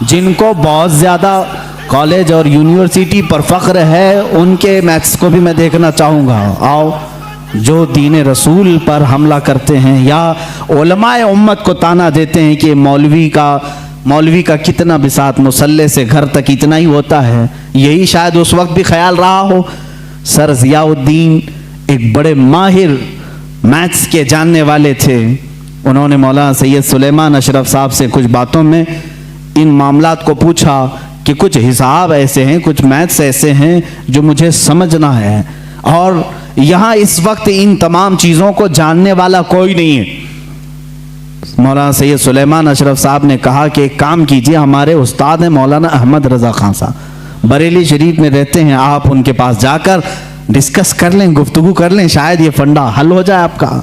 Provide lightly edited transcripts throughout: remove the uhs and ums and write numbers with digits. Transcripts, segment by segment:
جن کو بہت زیادہ کالج اور یونیورسٹی پر فخر ہے ان کے میتھس کو بھی میں دیکھنا چاہوں گا. آؤ جو دین رسول پر حملہ کرتے ہیں یا علماء امت کو تانا دیتے ہیں کہ مولوی کا کتنا بساط مسلح سے گھر تک اتنا ہی ہوتا ہے, یہی شاید اس وقت بھی خیال رہا ہو. سر ضیاء الدین ایک بڑے ماہر میتھس کے جاننے والے تھے. انہوں نے مولانا سید سلیمان اشرف صاحب سے کچھ باتوں میں ان معاملات کو پوچھا کہ کچھ حساب ایسے ہیں, کچھ میتھس ایسے ہیں جو مجھے سمجھنا ہے, اور یہاں اس وقت ان تمام چیزوں کو جاننے والا کوئی نہیں ہے. مولانا سید سلیمان اشرف صاحب نے کہا کہ ایک کام کیجئے, ہمارے استاد ہیں مولانا احمد رضا خان صاحب, بریلی شریف میں رہتے ہیں, آپ ان کے پاس جا کر ڈسکس کر لیں, گفتگو کر لیں, شاید یہ فنڈا حل ہو جائے آپ کا.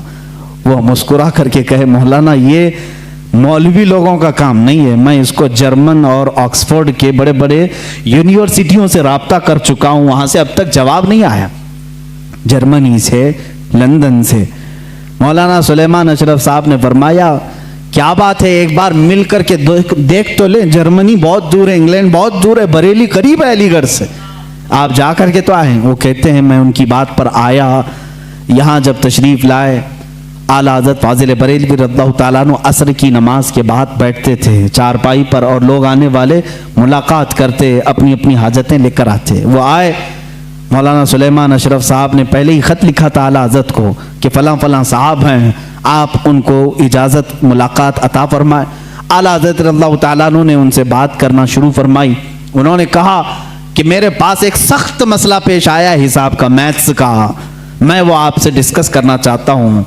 وہ مسکرا کر کے کہے مولانا یہ مولوی لوگوں کا کام نہیں ہے, میں اس کو جرمن اور آکسفورڈ کے بڑے بڑے یونیورسٹیوں سے رابطہ کر چکا ہوں, وہاں سے اب تک جواب نہیں آیا, جرمنی سے, لندن سے. مولانا سلیمان اشرف صاحب نے فرمایا کیا بات ہے, ایک بار مل کر کے دیکھ تو لیں, جرمنی بہت دور ہے, انگلینڈ بہت دور ہے, بریلی قریب ہے علی گڑھ سے, آپ جا کر کے تو آئیں. وہ کہتے ہیں میں ان کی بات پر آیا, یہاں جب تشریف لائے اعلیٰ حضرت فاضل بریلوی رضی اللہ تعالیٰ عنہ عصر کی نماز کے بعد بیٹھتے تھے چارپائی پر, اور لوگ آنے والے ملاقات کرتے, اپنی اپنی حاجتیں لے کر آتے. وہ آئے, مولانا سلیمان اشرف صاحب نے پہلے ہی خط لکھا تھا اعلیٰ حضرت کو کہ فلاں فلاں صاحب ہیں, آپ ان کو اجازت ملاقات عطا فرمائے. اعلیٰ حضرت رضی اللہ تعالیٰ عنہ نے ان سے بات کرنا شروع فرمائی. انہوں نے کہا کہ میرے پاس ایک سخت مسئلہ پیش آیا ہے حساب کا, میتھس کا, میں وہ آپ سے ڈسکس کرنا چاہتا ہوں.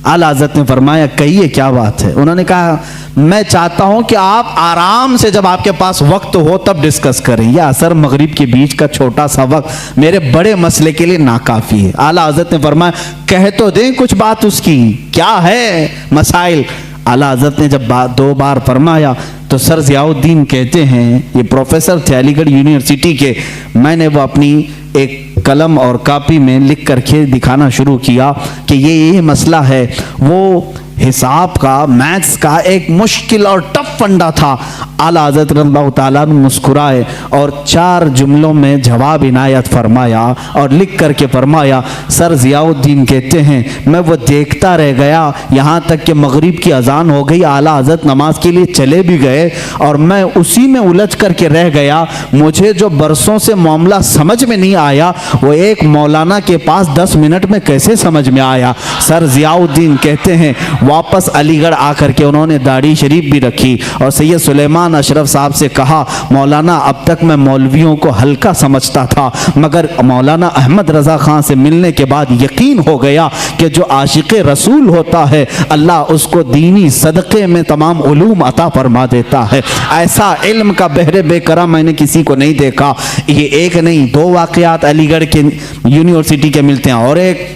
اعلیٰ حضرت نے فرمایا کہیے کیا بات ہے. انہوں نے کہا میں چاہتا ہوں کہ آپ آرام سے جب آپ کے پاس وقت ہو تب ڈسکس کریں, یہ عصر مغرب کے بیچ کا چھوٹا سا وقت میرے بڑے مسئلے کے لیے ناکافی ہے. اعلیٰ حضرت نے فرمایا کہہ تو دیں کچھ بات اس کی, کیا ہے مسائل. اعلیٰ حضرت نے جب دو بار فرمایا تو سر ضیاء الدین کہتے ہیں, یہ پروفیسر تھے علی گڑھ یونیورسٹی کے, میں نے وہ اپنی ایک قلم اور کاپی میں لکھ کر کے دکھانا شروع کیا کہ یہ مسئلہ ہے. وہ حساب کا, میتھس کا ایک مشکل اور ٹف فنڈا تھا. اعلیٰ حضرت رضی اللہ تعالیٰ عنہ مسکرائے اور 4 جملوں میں جواب عنایت فرمایا اور لکھ کر کے فرمایا سر ضیاء الدین کہتے ہیں میں وہ دیکھتا رہ گیا یہاں تک کہ مغرب کی اذان ہو گئی, اعلیٰ حضرت نماز کے لیے چلے بھی گئے اور میں اسی میں الجھ کر کے رہ گیا. مجھے جو برسوں سے معاملہ سمجھ میں نہیں آیا وہ ایک مولانا کے پاس 10 منٹ میں کیسے سمجھ میں آیا. سر ضیاء الدین کہتے ہیں واپس علی گڑھ آ کر کے انہوں نے داڑھی شریف بھی رکھی اور سید سلیمان اشرف صاحب سے کہا مولانا اب تک میں مولویوں کو ہلکا سمجھتا تھا, مگر مولانا احمد رضا خان سے ملنے کے بعد یقین ہو گیا کہ جو عاشق رسول ہوتا ہے اللہ اس کو دینی صدقے میں تمام علوم عطا فرما دیتا ہے. ایسا علم کا بحر بے کرم میں نے کسی کو نہیں دیکھا. یہ ایک نہیں 2 واقعات علی گڑھ کے یونیورسٹی کے ملتے ہیں, اور ایک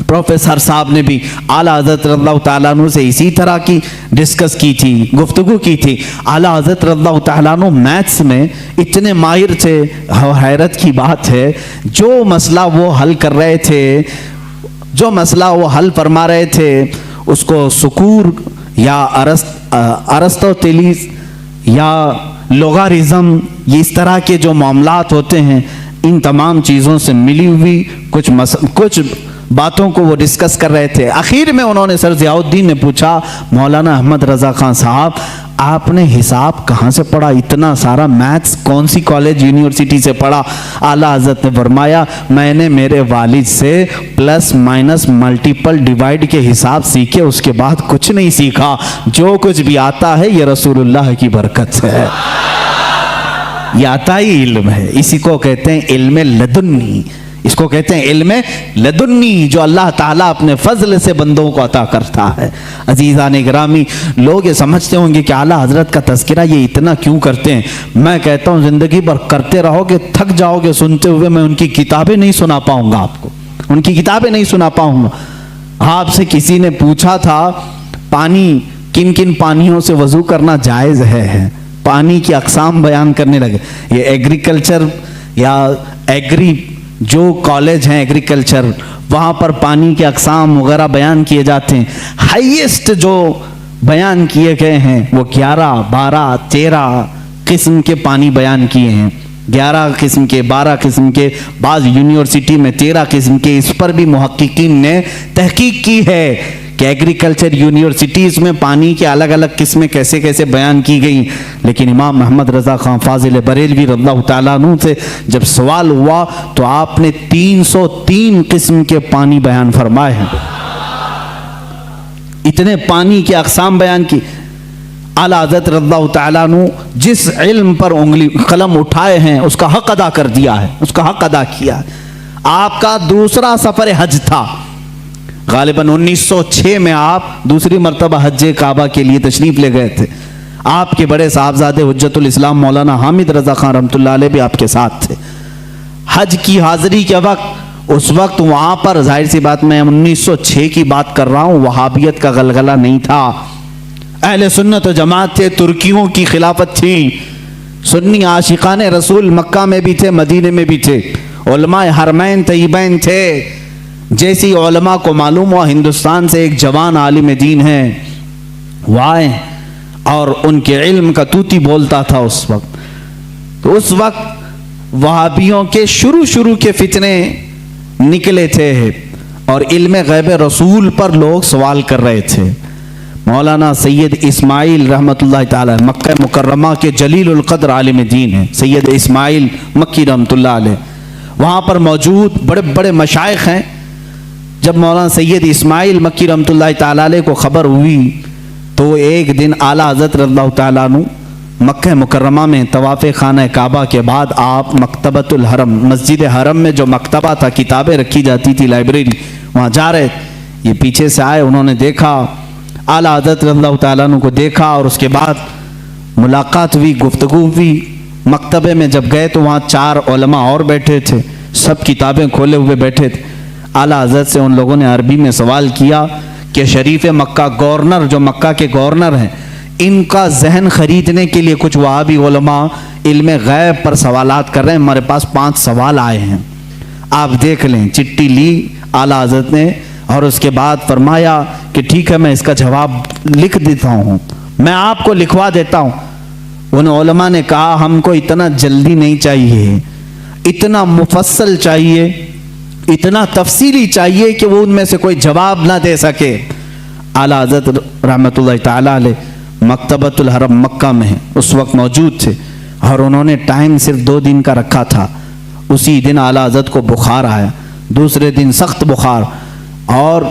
پروفیسر صاحب نے بھی اعلیٰ حضرت رضی اللہ تعالیٰ عنہ سے اسی طرح کی ڈسکس کی تھی, گفتگو کی تھی. اعلیٰ حضرت رضی اللہ تعالیٰ عنہ میتھس میں اتنے ماہر تھے, حیرت کی بات ہے جو مسئلہ وہ حل کر رہے تھے, جو مسئلہ وہ حل فرما رہے تھے اس کو سکور یا ارسطوطلیس یا لوگارزم, یہ اس طرح کے جو معاملات ہوتے ہیں ان تمام چیزوں سے ملی ہوئی کچھ باتوں کو وہ ڈسکس کر رہے تھے. آخر میں انہوں نے سر ضیاء الدین نے پوچھا مولانا احمد رضا خان صاحب آپ نے حساب کہاں سے پڑھا, اتنا سارا میتھس کون سی کالج یونیورسٹی سے پڑھا. اعلیٰ حضرت نے فرمایا میں نے میرے والد سے پلس مائنس ملٹیپل ڈیوائڈ کے حساب سیکھے, اس کے بعد کچھ نہیں سیکھا. جو کچھ بھی آتا ہے یہ رسول اللہ کی برکت سے ہے, یہ عطائی علم ہے. اسی کو کہتے ہیں علم لدنی, اس کو کہتے ہیں علم لدنی جو اللہ تعالیٰ اپنے فضل سے بندوں کو عطا کرتا ہے. عزیزان گرامی, لوگ یہ سمجھتے ہوں گے کہ اعلیٰ حضرت کا تذکرہ یہ اتنا کیوں کرتے ہیں. میں کہتا ہوں زندگی بھر کرتے رہو گے تھک جاؤ گے سنتے ہوئے, میں ان کی کتابیں نہیں سنا پاؤں گا آپ کو, ان کی کتابیں نہیں سنا پاؤں گا. آپ سے کسی نے پوچھا تھا پانی کن کن پانیوں سے وضو کرنا جائز ہے, پانی کی اقسام بیان کرنے لگے. یہ ایگریکلچر یا ایگری جو کالج ہیں ایگریکلچر وہاں پر پانی کے اقسام وغیرہ بیان کیے جاتے ہیں. ہائیسٹ جو بیان کیے گئے ہیں وہ 11 12 13 قسم کے پانی بیان کیے ہیں، 11 قسم کے 12 قسم کے، بعض یونیورسٹی میں 13 قسم کے۔ اس پر بھی محققین نے تحقیق کی ہے کہ ایگریکلچر یونیورسٹیز میں پانی کے الگ الگ قسمیں کیسے کیسے بیان کی گئی، لیکن امام محمد رضا خان فاضل بریلوی رضی اللہ تعالیٰ عنہ سے جب سوال ہوا تو آپ نے 303 قسم کے پانی بیان فرمائے ہیں، اتنے پانی کی اقسام بیان کی۔ اعلیٰ حضرت رضی اللہ تعالیٰ عنہ جس علم پر انگلی قلم اٹھائے ہیں اس کا حق ادا کر دیا ہے، اس کا حق ادا کیا ہے۔ آپ کا دوسرا سفر حج تھا، غالباً 1906 میں آپ دوسری مرتبہ حج کعبہ کے لیے تشریف لے گئے تھے۔ آپ کے بڑے صاحبزادے حجت الاسلام مولانا حامد رضا خان رحمۃ اللہ علیہ بھی آپ کے ساتھ تھے۔ حج کی حاضری کے وقت، اس وقت وہاں پر ظاہر سی بات میں 1906 کی بات کر رہا ہوں، وہابیت کا غلغلہ نہیں تھا، اہل سنت و جماعت تھے، ترکیوں کی خلافت تھی، سنی عاشقان رسول مکہ میں بھی تھے، مدینے میں بھی تھے، علماء حرمین طیبین تھے۔ جیسی علماء کو معلوم ہوا ہندوستان سے ایک جوان عالم دین ہے وہ آئے اور ان کے علم کا توتی بولتا تھا اس وقت، تو اس وقت وہابیوں کے شروع کے فتنے نکلے تھے اور علم غیب رسول پر لوگ سوال کر رہے تھے۔ مولانا سید اسماعیل رحمۃ اللہ تعالی مکہ مکرمہ کے جلیل القدر عالم دین ہیں، سید اسماعیل مکی رحمۃ اللہ علیہ، وہاں پر موجود بڑے بڑے مشائخ ہیں۔ جب مولانا سید اسماعیل مکی رحمۃ اللہ تعالی علیہ کو خبر ہوئی تو ایک دن اعلیٰ حضرت رضی اللہ تعالیٰ عنہ مکہ مکرمہ میں طواف خانہ کعبہ کے بعد آپ مکتبۃ الحرم، مسجد حرم میں جو مکتبہ تھا، کتابیں رکھی جاتی تھی، لائبریری، وہاں جا رہے، یہ پیچھے سے آئے، انہوں نے دیکھا اعلیٰ حضرت رضی اللہ تعالیٰ عنہ کو دیکھا اور اس کے بعد ملاقات ہوئی، گفتگو ہوئی۔ مکتبے میں جب گئے تو وہاں 4 علماء اور بیٹھے تھے، سب کتابیں کھولے ہوئے بیٹھے تھے۔ اعلیٰ حضرت سے ان لوگوں نے عربی میں سوال کیا کہ شریف مکہ گورنر، جو مکہ کے گورنر ہیں، ان کا ذہن خریدنے کے لیے کچھ وہابی علماء علم غیب پر سوالات کر رہے ہیں، ہمارے پاس 5 سوال آئے ہیں، آپ دیکھ لیں۔ چٹھی لی اعلیٰ حضرت نے اور اس کے بعد فرمایا کہ ٹھیک ہے، میں اس کا جواب لکھ دیتا ہوں، میں آپ کو لکھوا دیتا ہوں۔ ان علماء نے کہا ہم کو اتنا جلدی نہیں چاہیے، اتنا مفصل چاہیے، اتنا تفصیلی چاہیے کہ وہ ان میں سے کوئی جواب نہ دے سکے۔ اعلیٰ حضرت رحمۃ اللہ تعالیٰ علیہ مکتبۃ الحرم مکہ میں اس وقت موجود تھے اور انہوں نے ٹائم صرف 2 دن کا رکھا تھا۔ اسی دن اعلیٰ حضرت کو بخار آیا، دوسرے دن سخت بخار، اور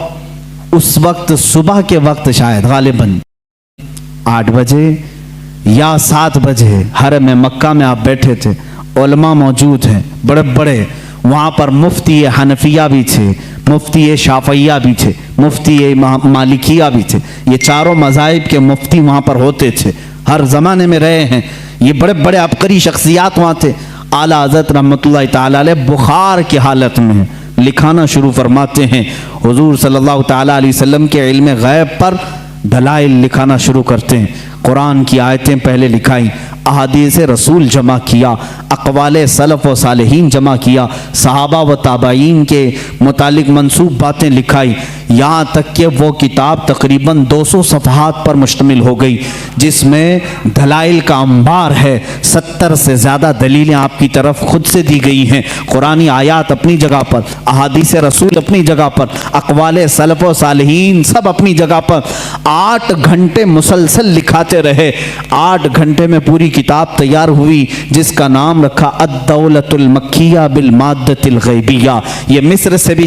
اس وقت صبح کے وقت شاید غالباً 8 بجے یا 7 بجے حرم مکہ میں آپ بیٹھے تھے، علماء موجود ہیں بڑے بڑے، وہاں پر مفتی حنفیہ بھی تھے، مفتی شافعیہ بھی تھے، مفتی مالکیہ بھی تھے، یہ 4 مذاہب کے مفتی وہاں پر ہوتے تھے، ہر زمانے میں رہے ہیں، یہ بڑے بڑے عبقری شخصیات وہاں تھے۔ اعلیٰ حضرت رحمۃ اللہ تعالیٰ علیہ بخار کی حالت میں لکھانا شروع فرماتے ہیں، حضور صلی اللہ تعالیٰ علیہ وسلم کے علم غیب پر دلائل لکھانا شروع کرتے ہیں، قرآن کی آیتیں پہلے لکھائیں، احادیث رسول جمع کیا، اقوال سلف و صالحین جمع کیا، صحابہ و تابعین کے متعلق منسوب باتیں لکھائی، یہاں تک کہ وہ کتاب تقریباً 200 صفحات پر مشتمل ہو گئی، جس میں دلائل کا انبار ہے، 70 سے زیادہ دلیلیں آپ کی طرف خود سے دی گئی ہیں، قرآنی آیات اپنی جگہ پر، احادیث رسول اپنی جگہ پر، اقوال سلف و صالحین سب اپنی جگہ پر۔ 8 گھنٹے مسلسل لکھاتے رہے، 8 گھنٹے میں پوری کتاب تیار ہوئی جس کا نام رکھا الدولۃ المکیہ بالمادۃ الغیبیہ۔ یہ مصر سے بھی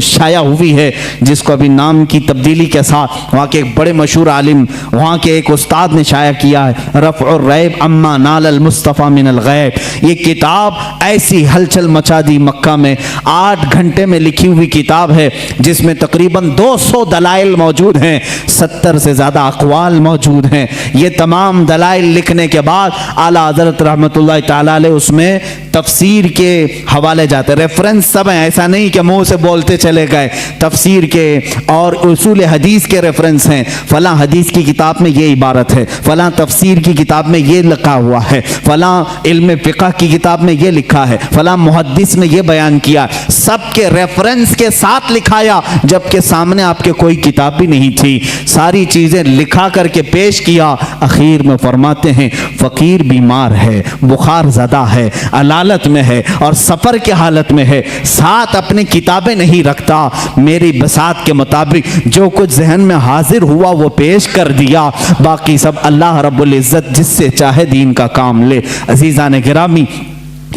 شائع ہوئی ہے، جس کو ابھی نام کی تبدیلی کے ساتھ وہاں کے ایک بڑے مشہور عالم، وہاں کے ایک استاد نے شائع کیا ہے، رفع الریب اما نال المصطفیٰ من الغیب۔ یہ کتاب ایسی ہلچل مچا دی مکہ میں، 8 گھنٹے میں لکھی ہوئی کتاب ہے جس میں تقریباً 200 دلائل موجود ہیں، 70 سے زیادہ اقوال موجود ہیں۔ یہ تمام دلائل لکھنے کے بعد اعلیٰ حضرت رحمۃ اللہ تعالیٰ علیہ اس میں تفسیر کے حوالے جاتے، ریفرنس سب ہیں، ایسا نہیں کہ منہ سے بولتے چلے گئے، تفسیر کے اور اصول حدیث کے ریفرنس ہیں، فلاں حدیث کی کتاب میں یہ عبارت ہے، فلاں تفسیر کی کتاب میں یہ لکھا ہوا ہے، فلاں علم فقہ کی کتاب میں یہ لکھا ہے، فلاں محدث نے یہ بیان کیا، سب کے ریفرنس کے ساتھ لکھایا، جبکہ سامنے آپ کے کوئی کتاب بھی نہیں تھی، ساری چیزیں لکھا کر کے پیش کیا۔ اخیر میں فرماتے ہیں فقیر بیمار ہے، بخار زدہ ہے، علالت میں ہے اور سفر کے حالت میں ہے، ساتھ اپنی کتابیں نہیں رکھتا، میری بساط کے مطابق جو کچھ ذہن میں حاضر ہوا وہ پیش کر دیا، باقی سب اللہ رب العزت جس سے چاہے دین کا کام لے۔ عزیزان گرامی،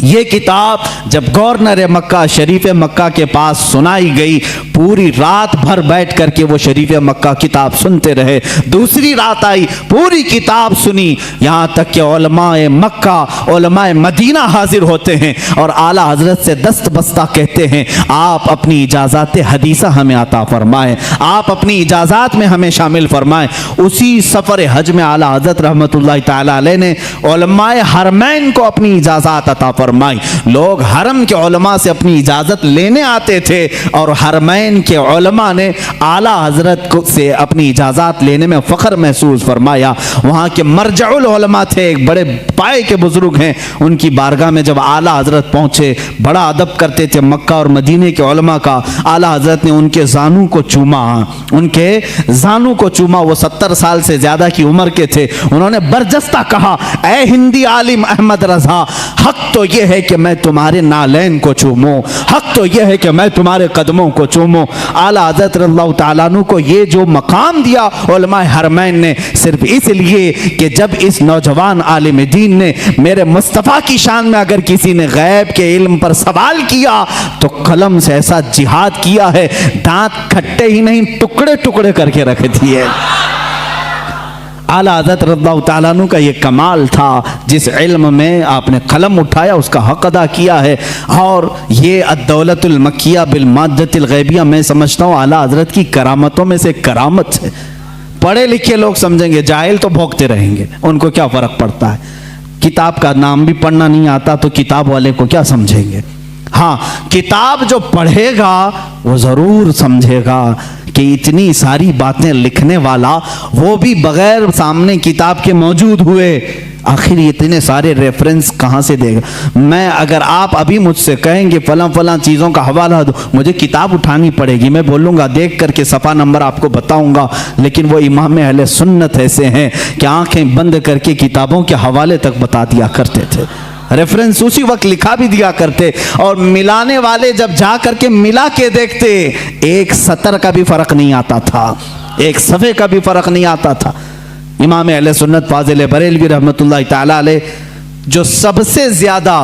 یہ کتاب جب گورنر مکہ شریف مکہ کے پاس سنائی گئی، پوری رات بھر بیٹھ کر کے وہ شریف مکہ کتاب سنتے رہے، دوسری رات آئی پوری کتاب سنی، یہاں تک کہ علماء مکہ علماء مدینہ حاضر ہوتے ہیں اور اعلیٰ حضرت سے دست بستہ کہتے ہیں آپ اپنی اجازات حدیثہ ہمیں عطا فرمائیں، آپ اپنی اجازات میں ہمیں شامل فرمائیں۔ اسی سفر حج میں اعلیٰ حضرت رحمۃ اللہ تعالی علیہ نے علماء حرمین کو اپنی اجازات عطا فرمائی، لوگ حرم کے علماء سے اپنی اجازت لینے آتے تھے اور حرمین کے علماء نے اعلیٰ حضرت سے اپنی اجازت لینے میں فخر محسوس فرمایا۔ وہاں کے مرجع العلماء تھے، ایک بڑے پائے کے بزرگ ہیں، ان کی بارگاہ میں جب اعلیٰ حضرت پہنچے بڑا ادب کرتے تھے مکہ اور مدینے کے علماء کا، اعلیٰ حضرت نے ان کے زانو کو چوما، ان کے زانو کو چوما، وہ 70 سال سے زیادہ کی عمر کے تھے، انہوں نے برجستہ کہا اے ہندی عالم احمد رضا، حق تو یہ ہے کہ میں تمہارے نالین کو چوموں، حق تو یہ ہے کہ میں تمہارے قدموں کو چوموں۔ اعلیٰ حضرت رضی اللہ تعالیٰ عنہ کو یہ جو مقام دیا علماء حرمین نے، صرف اس لیے کہ جب اس نوجوان عالم دین نے میرے مصطفیٰ کی شان میں اگر کسی نے غیب کے علم پر سوال کیا تو قلم سے ایسا جہاد کیا ہے، دانت کھٹے ہی نہیں ٹکڑے ٹکڑے کر کے رکھ دیے۔ اعلیٰ حضرت رضی اللہ تعالیٰ عنہ کا یہ کمال تھا، جس علم میں آپ نے قلم اٹھایا اس کا حق ادا کیا ہے، اور یہ الدولت المکیہ بالمادۃ الغیبیہ میں سمجھتا ہوں اعلیٰ حضرت کی کرامتوں میں سے کرامت ہے۔ پڑھے لکھے لوگ سمجھیں گے، جاہل تو بھوکتے رہیں گے، ان کو کیا فرق پڑتا ہے، کتاب کا نام بھی پڑھنا نہیں آتا تو کتاب والے کو کیا سمجھیں گے۔ ہاں، کتاب جو پڑھے گا وہ ضرور سمجھے گا کہ اتنی ساری باتیں لکھنے والا وہ بھی بغیر سامنے کتاب کے موجود ہوئے، آخر اتنے سارے ریفرنس کہاں سے دے گا۔ میں اگر آپ ابھی مجھ سے کہیں گے فلاں فلاں چیزوں کا حوالہ دو، مجھے کتاب اٹھانی پڑے گی، میں بولوں گا دیکھ کر کے صفحہ نمبر آپ کو بتاؤں گا، لیکن وہ امام اہل سنت ایسے ہیں کہ آنکھیں بند کر کے کتابوں کے حوالے تک بتا دیا کرتے تھے، ریفرنس اسی وقت لکھا بھی دیا کرتے، اور ملانے والے جب جا کر کے ملا کے دیکھتے ایک سطر کا بھی فرق نہیں آتا تھا، ایک صفحے کا بھی فرق نہیں آتا تھا۔ امام اہل سنت فاضل بریلوی رحمۃ اللہ تعالی علیہ جو سب سے زیادہ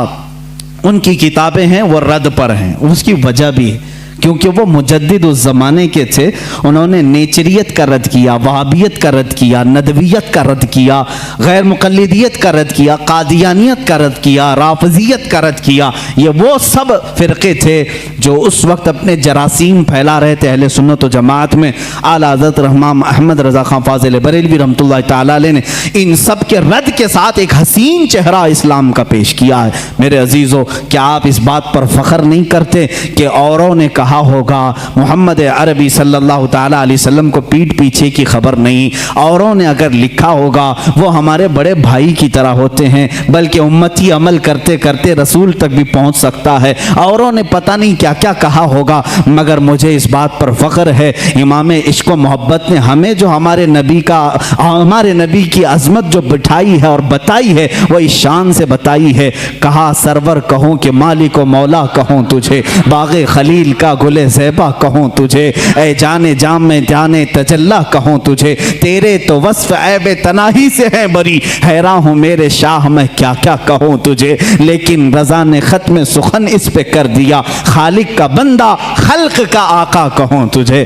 ان کی کتابیں ہیں وہ رد پر ہیں، اس کی وجہ بھی ہے کیونکہ وہ مجدد اس زمانے کے تھے، انہوں نے نیچریت کا رد کیا، وہابیت کا رد کیا، ندویت کا رد کیا، غیر مقلدیت کا رد کیا، قادیانیت کا رد کیا، رافضیت کا رد کیا۔ یہ وہ سب فرقے تھے جو اس وقت اپنے جراثیم پھیلا رہے تھے اہل سنت و جماعت میں۔ اعلیٰ حضرت رحمام احمد رضا خان فاضل بریلوی رحمۃ اللہ تعالی علیہ نے ان سب کے رد کے ساتھ ایک حسین چہرہ اسلام کا پیش کیا ہے۔ میرے عزیزو، کیا آپ اس بات پر فخر نہیں کرتے کہ اوروں نے کہا ہوگا محمد عربی صلی اللہ تعالی علیہ وسلم کو پیٹ پیچھے کی خبر نہیں، اوروں نے اگر لکھا ہوگا وہ ہمارے بڑے بھائی کی طرح ہوتے ہیں، بلکہ امتی عمل کرتے کرتے رسول تک بھی پہنچ سکتا ہے، اوروں نے پتہ نہیں کیا کیا کہا ہوگا، مگر مجھے اس بات پر فخر ہے امام عشق و محبت نے ہمیں جو ہمارے نبی کی عظمت جو بٹھائی ہے اور بتائی ہے وہ اس شان سے بتائی ہے، کہا سرور کہوں کہ مالک و مولا کہوں تجھے، باغ خلیل کا گلے زیبا کہوں تجھے، اے جانے جام میں جانے تجلا کہوں تجھے، تیرے تو وصف عیب تناہی سے ہیں بری، حیران ہوں میرے شاہ میں کیا کیا کہوں تجھے، لیکن رضا نے ختم سخن اس پہ کر دیا، خالق کا بندہ خلق کا آقا کہوں تجھے۔